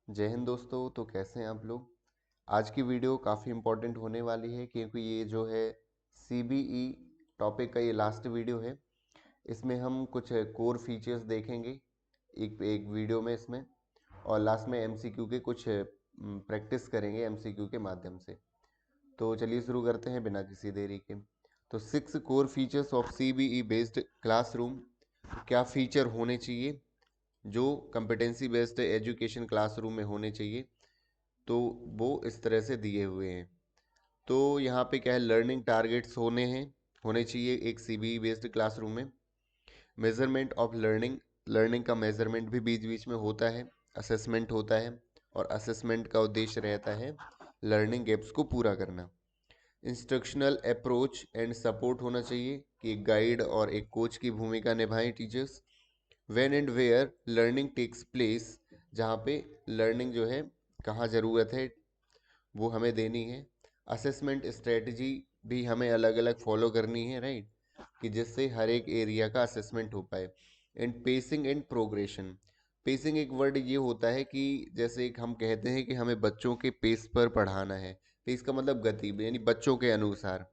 जय हिंद दोस्तों। तो कैसे हैं आप लोग। आज की वीडियो काफ़ी इम्पोर्टेंट होने वाली है क्योंकि ये जो है सीबीई टॉपिक का ये लास्ट वीडियो है। इसमें हम कुछ कोर फीचर्स देखेंगे एक एक वीडियो में इसमें, और लास्ट में एमसीक्यू के कुछ प्रैक्टिस करेंगे एमसीक्यू के माध्यम से। तो चलिए शुरू करते हैं बिना किसी देरी के। तो 6 core features of CBE based classroom. क्या फीचर होने चाहिए जो कंपिटेंसी बेस्ड एजुकेशन क्लासरूम में होने चाहिए, तो वो इस तरह से दिए हुए हैं। तो यहाँ पे क्या है, लर्निंग टारगेट्स होने चाहिए एक सीबीई बेस्ड क्लासरूम में। मेजरमेंट ऑफ लर्निंग, लर्निंग का मेजरमेंट भी बीच बीच में होता है। असेसमेंट होता है, और असेसमेंट का उद्देश्य रहता है लर्निंग गैप्स को पूरा करना। इंस्ट्रक्शनल अप्रोच एंड सपोर्ट होना चाहिए कि एक गाइड और एक कोच की भूमिका निभाएं teachers. When and where learning takes place, जहाँ पे लर्निंग जो है, कहाँ ज़रूरत है वो हमें देनी है। असेसमेंट स्ट्रेटजी भी हमें अलग अलग फॉलो करनी है, राइट, कि जिससे हर एक एरिया का असेसमेंट हो पाए। And pacing and progression. Pacing एक वर्ड ये होता है कि जैसे एक हम कहते हैं कि हमें बच्चों के पेस पर पढ़ाना है। पेस का मतलब गति, यानी बच्चों के अनुसार,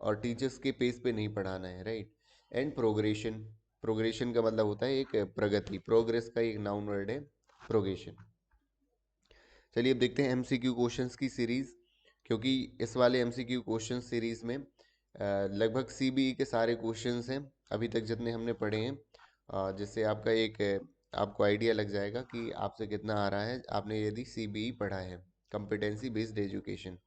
और टीचर्स के पेस पे नहीं पढ़ाना है, राइट। एंड प्रोग्रेशन, प्रोग्रेशन का मतलब होता है एक प्रगति। प्रोग्रेस का एक नाउन वर्ड है प्रोग्रेशन। चलिए अब देखते हैं एमसीक्यू क्वेश्चंस की सीरीज। क्योंकि इस वाले एमसीक्यू क्वेश्चन सीरीज में लगभग सीबीई के सारे क्वेश्चंस हैं अभी तक जितने हमने पढ़े हैं, जिससे आपका एक आपको आइडिया लग जाएगा कि आपसे कितना आ रहा है आपने यदि सीबीई पढ़ा है, कंपिटेंसी बेस्ड एजुकेशन।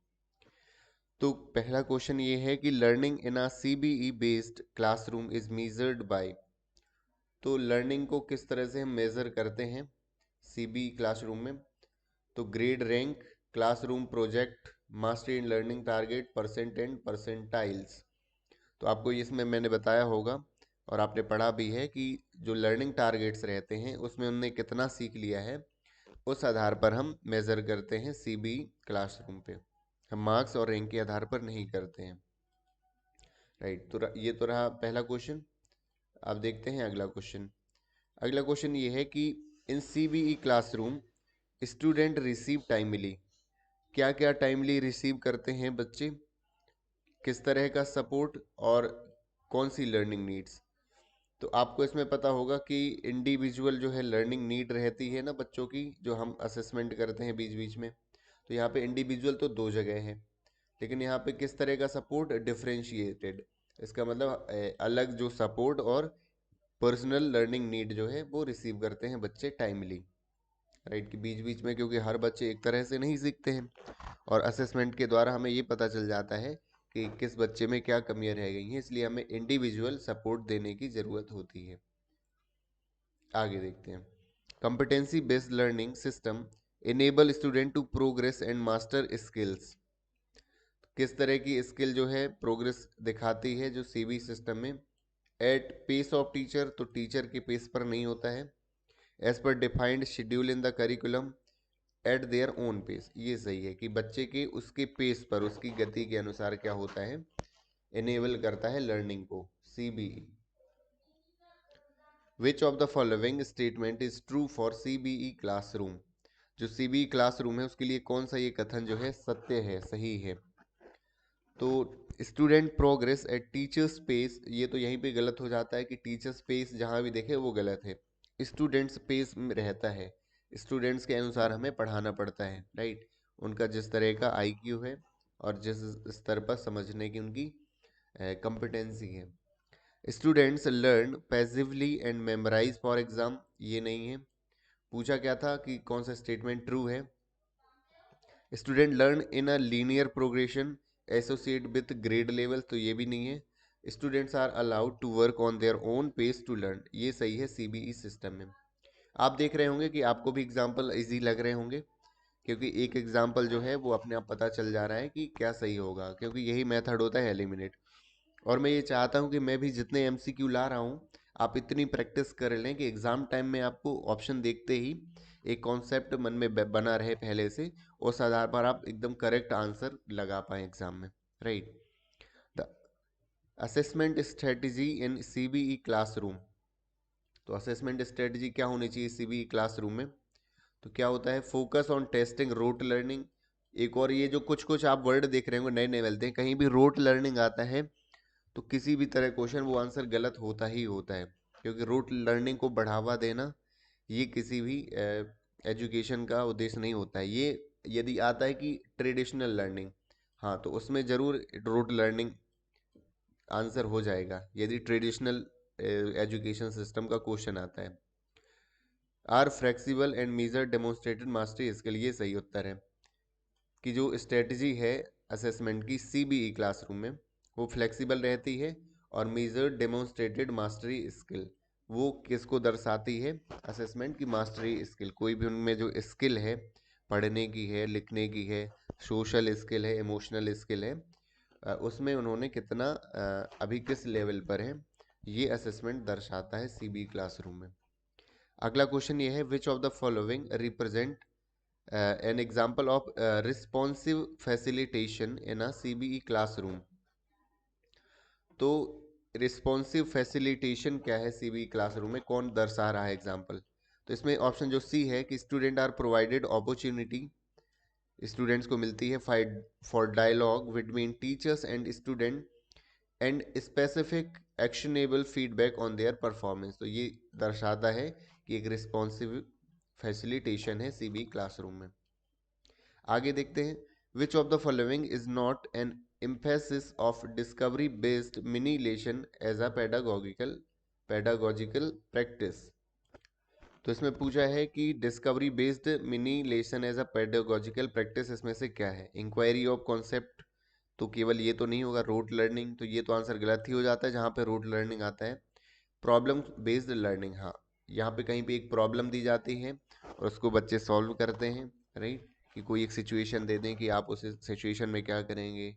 तो पहला क्वेश्चन ये है कि learning in a CBE based classroom is measured by. तो लर्निंग को किस तरह से हम मेज़र करते हैं सीबीई क्लासरूम में। तो grade, rank, classroom project, master in learning target, percent and percentiles. तो आपको इसमें मैंने बताया होगा और आपने पढ़ा भी है कि जो लर्निंग टारगेट्स रहते हैं उसमें उनने कितना सीख लिया है, उस आधार पर हम मेज़र करते हैं सीबीई क्लासरूम पे। हम मार्क्स और रैंक के आधार पर नहीं करते हैं, राइट। तो ये तो रहा पहला क्वेश्चन। अब देखते हैं अगला क्वेश्चन। अगला क्वेश्चन ये है कि in CBE classroom student receive timely. क्या क्या टाइमली रिसीव करते हैं बच्चे, किस तरह का सपोर्ट, और कौन सी लर्निंग नीड्स। तो आपको इसमें पता होगा कि इंडिविजुअल जो है लर्निंग नीड रहती है ना बच्चों की, जो हम असेसमेंट करते हैं बीच बीच में। तो यहाँ पे इंडिविजुअल तो दो जगह है, लेकिन यहाँ पे किस तरह का सपोर्ट, डिफरेंशिएटेड। इसका मतलब अलग जो सपोर्ट और पर्सनल लर्निंग नीड जो है वो रिसीव करते हैं बच्चे टाइमली, राइट। कि बीच बीच में, क्योंकि हर बच्चे एक तरह से नहीं सीखते हैं, और असेसमेंट के द्वारा हमें ये पता चल जाता है कि किस बच्चे में क्या कमियां रह गई हैं, इसलिए हमें इंडिविजुअल सपोर्ट देने की ज़रूरत होती है। आगे देखते हैं। Competency based learning system enable student to progress and master skills. किस तरह की स्किल जो है प्रोग्रेस दिखाती है जो सीबी सिस्टम में। एट पेस ऑफ टीचर, तो टीचर के पेस पर नहीं होता है। As per defined schedule in the curriculum, at their own pace. ये सही है कि बच्चे के उसके पेस पर, उसकी गति के अनुसार क्या होता है, इनेबल करता है लर्निंग को CBE. Which of the following statement is true for CBE classroom. जो सीबीई क्लासरूम है उसके लिए कौन सा ये कथन जो है सत्य है, सही है। तो student progress at teacher's pace, ये तो यहीं पे गलत हो जाता है कि टीचर्स पेस जहाँ भी देखे वो गलत है। स्टूडेंट्स पेस में रहता है, स्टूडेंट्स के अनुसार हमें पढ़ाना पड़ता है, राइट। उनका जिस तरह का आईक्यू है और जिस स्तर पर समझने की उनकी कंपिटेंसी है। Students learn passively and memorise for exam, ये नहीं है। पूछा क्या था कि कौन सा स्टेटमेंट ट्रू है। Student learn in a linear progression associate with grade level, तो ये भी नहीं है। Students are allowed to work on their own pace to learn, ये सही है सीबीई सिस्टम में। आप देख रहे होंगे कि आपको भी एग्जाम्पल इजी लग रहे होंगे, क्योंकि एक एग्जाम्पल जो है वो अपने आप पता चल जा रहा है कि क्या सही होगा, क्योंकि यही मेथड होता है एलिमिनेट। और मैं ये चाहता हूँ कि मैं भी जितने एमसीक्यू ला रहा हूँ आप इतनी प्रैक्टिस कर लें कि एग्ज़ाम टाइम में आपको ऑप्शन देखते ही एक कॉन्सेप्ट मन में बना रहे पहले से, उस आधार पर आप एकदम करेक्ट आंसर लगा पाएँ एग्ज़ाम में, right. The assessment strategy in CBE classroom. तो असेसमेंट स्ट्रेटजी क्या होनी चाहिए सीबीई क्लासरूम में। तो क्या होता है, focus on testing rote learning. एक और ये जो कुछ कुछ आप वर्ड देख रहे होंगे नए नए मिलते हैं, कहीं भी रोट लर्निंग आता है तो किसी भी तरह क्वेश्चन वो आंसर गलत होता ही होता है, क्योंकि रोट लर्निंग को बढ़ावा देना ये किसी भी एजुकेशन का उद्देश्य नहीं होता है। ये यदि आता है कि ट्रेडिशनल लर्निंग, हाँ तो उसमें जरूर रोट लर्निंग आंसर हो जाएगा यदि ट्रेडिशनल एजुकेशन सिस्टम का क्वेश्चन आता है। Are flexible and measure demonstrated mastery skill, ये सही उत्तर है कि जो स्ट्रेटजी है असेसमेंट की सीबीई क्लासरूम में वो फ्लेक्सिबल रहती है, और मेजर डेमोन्स्ट्रेटेड मास्टरी स्किल वो किसको दर्शाती है, असेसमेंट की मास्टरी स्किल, कोई भी उनमें जो स्किल है, पढ़ने की है, लिखने की है, सोशल स्किल है, इमोशनल स्किल है, उसमें उन्होंने कितना अभी किस लेवल पर है, ये असेसमेंट दर्शाता है सीबीई क्लासरूम में। अगला क्वेश्चन ये है, विच of the following represent an example of responsive facilitation in a CBE classroom। तो रिस्पॉन्सिव फैसिलिटेशन क्या है सीबीई क्लासरूम में, कौन दर्शा रहा है एग्जाम्पल। तो इसमें ऑप्शन जो सी है कि student are provided opportunity, students को मिलती है for dialogue between teachers and student and specific actionable feedback on their performance. तो ये दर्शाता है कि एक रिस्पॉन्सिव फैसिलिटेशन है सीबीई क्लासरूम में। आगे देखते हैं, which of the following is not an emphasis of discovery based minilesson as a pedagogical practice. तो इसमें पूछा है कि discovery based minilesson as a pedagogical practice इसमें से क्या है, इंक्वायरी ऑफ कॉन्सेप्ट, तो केवल ये तो नहीं होगा, रोट लर्निंग, तो ये तो आंसर गलत ही हो जाता है जहाँ पे रोट लर्निंग आता है। प्रॉब्लम बेस्ड लर्निंग, हाँ यहाँ पे कहीं पे एक प्रॉब्लम दी जाती है और उसको बच्चे सॉल्व करते हैं, राइट, कि कोई एक सिचुएशन दे दें कि आप उस सिचुएशन में क्या करेंगे,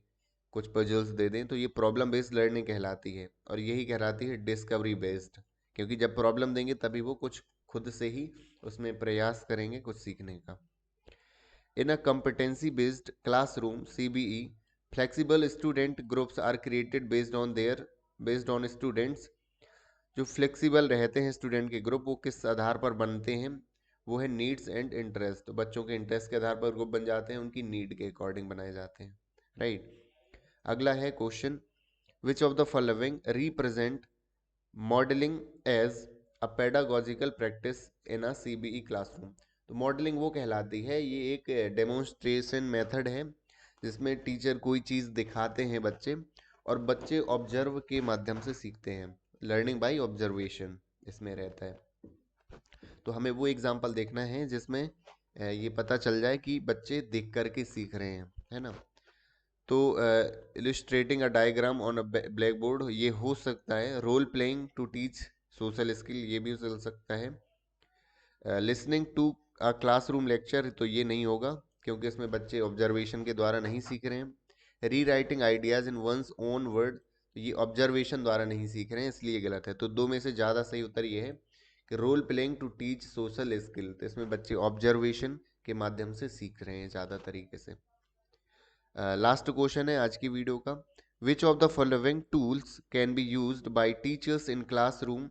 कुछ पजल्स दे दें, तो ये प्रॉब्लम बेस्ड लर्निंग कहलाती है। और यही कहलाती है डिस्कवरी बेस्ड, क्योंकि जब प्रॉब्लम देंगे तभी वो कुछ खुद से ही उसमें प्रयास करेंगे कुछ सीखने का। इन अ competency based classroom CBE, flexible student groups are created based on students। जो फ्लेक्सिबल रहते हैं स्टूडेंट के ग्रुप वो किस आधार पर बनते हैं, वो है नीड्स एंड इंटरेस्ट। तो बच्चों के इंटरेस्ट के आधार पर ग्रुप बन जाते हैं, उनकी नीड के अकॉर्डिंग बनाए जाते हैं, राइट। अगला है question, which of the following represent modelling as a pedagogical practice in a CBE classroom. तो मॉडलिंग वो कहलाती है, ये एक डेमोन्स्ट्रेशन मेथड है जिसमें टीचर कोई चीज़ दिखाते हैं बच्चे, और बच्चे ऑब्जर्व के माध्यम से सीखते हैं, लर्निंग बाय ऑब्जर्वेशन इसमें रहता है। तो हमें वो एग्जाम्पल देखना है जिसमें ये पता चल जाए कि बच्चे देख करके सीख रहे हैं, है ना। तो illustrating a diagram on a black board, ये हो सकता है। Role playing to teach social skill, ये भी चल सकता है। Listening to a classroom lecture, तो ये नहीं होगा क्योंकि इसमें बच्चे ऑब्जर्वेशन के द्वारा नहीं सीख रहे हैं। री writing ideas in one's own word, तो ये ऑब्जर्वेशन द्वारा नहीं सीख रहे हैं, इसलिए गलत है। तो दो में से ज़्यादा सही उत्तर ये है कि role playing to teach social skill, तो इसमें बच्चे ऑब्जर्वेशन के माध्यम से सीख रहे हैं ज़्यादा तरीके से। लास्ट क्वेश्चन है आज की वीडियो का, which of the following tools can be used by teachers in classroom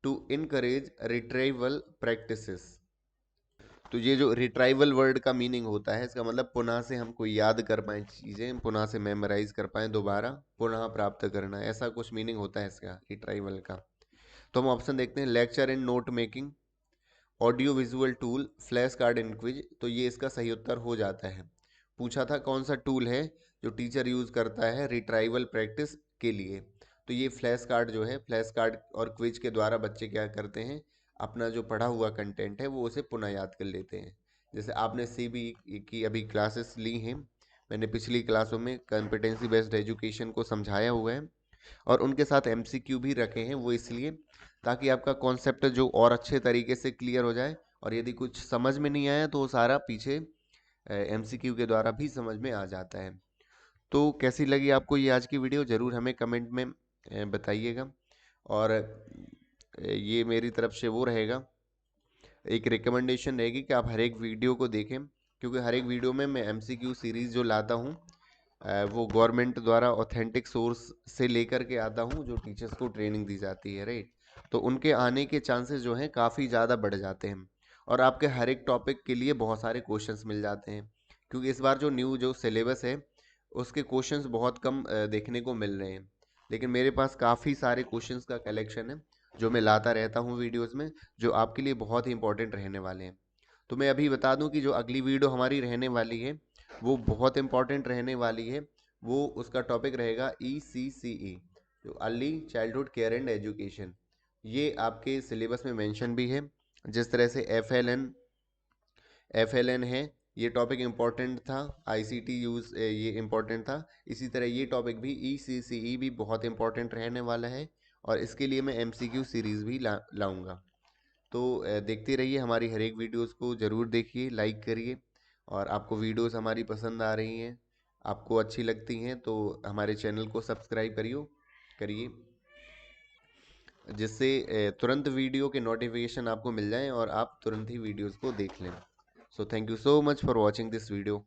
to encourage retrieval practices. तो ये जो रिट्राइवल वर्ड का मीनिंग होता है, इसका मतलब पुनः से हमको याद कर पाएँ चीज़ें, पुनः से मेमोराइज कर पाएँ, दोबारा पुनः प्राप्त करना, ऐसा कुछ मीनिंग होता है इसका रिट्राइवल का। तो हम ऑप्शन देखते हैं, lecture and note making, audio visual tool, flash card and quiz, तो ये इसका सही उत्तर हो जाता है। पूछा था कौन सा टूल है जो टीचर यूज करता है रिट्राइवल प्रैक्टिस के लिए, तो ये फ्लैश कार्ड जो है, फ्लैश कार्ड और क्विज के द्वारा बच्चे क्या करते हैं, अपना जो पढ़ा हुआ कंटेंट है वो उसे पुनः याद कर लेते हैं। जैसे आपने सीबीई की अभी क्लासेस ली हैं, मैंने पिछली क्लासों में कॉम्पिटेंसी बेस्ड एजुकेशन को समझाया हुआ है, और उनके साथ एमसीक्यू भी रखे हैं, वो इसलिए ताकि आपका कॉन्सेप्ट जो और अच्छे तरीके से क्लियर हो जाए, और यदि कुछ समझ में नहीं आया तो वो सारा पीछे एमसीक्यू के द्वारा भी समझ में आ जाता है। तो कैसी लगी आपको ये आज की वीडियो, ज़रूर हमें कमेंट में बताइएगा। और ये मेरी तरफ से वो रहेगा, एक रिकमेंडेशन रहेगी कि आप हर एक वीडियो को देखें, क्योंकि हर एक वीडियो में मैं एमसीक्यू सीरीज़ जो लाता हूँ वो गवर्नमेंट द्वारा ऑथेंटिक सोर्स से लेकर के आता हूँ, जो टीचर्स को ट्रेनिंग दी जाती है, राइट। तो उनके आने के चांसेस जो हैं काफ़ी ज़्यादा बढ़ जाते हैं, और आपके हर एक टॉपिक के लिए बहुत सारे क्वेश्चंस मिल जाते हैं, क्योंकि इस बार जो सिलेबस है उसके क्वेश्चंस बहुत कम देखने को मिल रहे हैं। लेकिन मेरे पास काफ़ी सारे क्वेश्चंस का कलेक्शन है जो मैं लाता रहता हूँ वीडियोस में, जो आपके लिए बहुत ही इंपॉर्टेंट रहने वाले हैं। तो मैं अभी बता दूं कि जो अगली वीडियो हमारी रहने वाली है वो बहुत इंपॉर्टेंट रहने वाली है। वो उसका टॉपिक रहेगा ECCE, जो early childhood care and education. ये आपके सिलेबस में मेंशन भी है। जिस तरह से FLN है, ये टॉपिक इम्पोर्टेंट था, ICT यूज़ ये इम्पोर्टेंट था, इसी तरह ये टॉपिक भी ECCE भी बहुत इंपॉर्टेंट रहने वाला है। और इसके लिए मैं MCQ सीरीज़ भी लाऊंगा। तो देखते रहिए हमारी हर एक वीडियोस को, ज़रूर देखिए, लाइक करिए। और आपको वीडियोस हमारी पसंद आ रही हैं, आपको अच्छी लगती हैं, तो हमारे चैनल को सब्सक्राइब करिए, जिससे तुरंत वीडियो के नोटिफिकेशन आपको मिल जाएं और आप तुरंत ही वीडियोस को देख लें। So thank you so much for watching this video.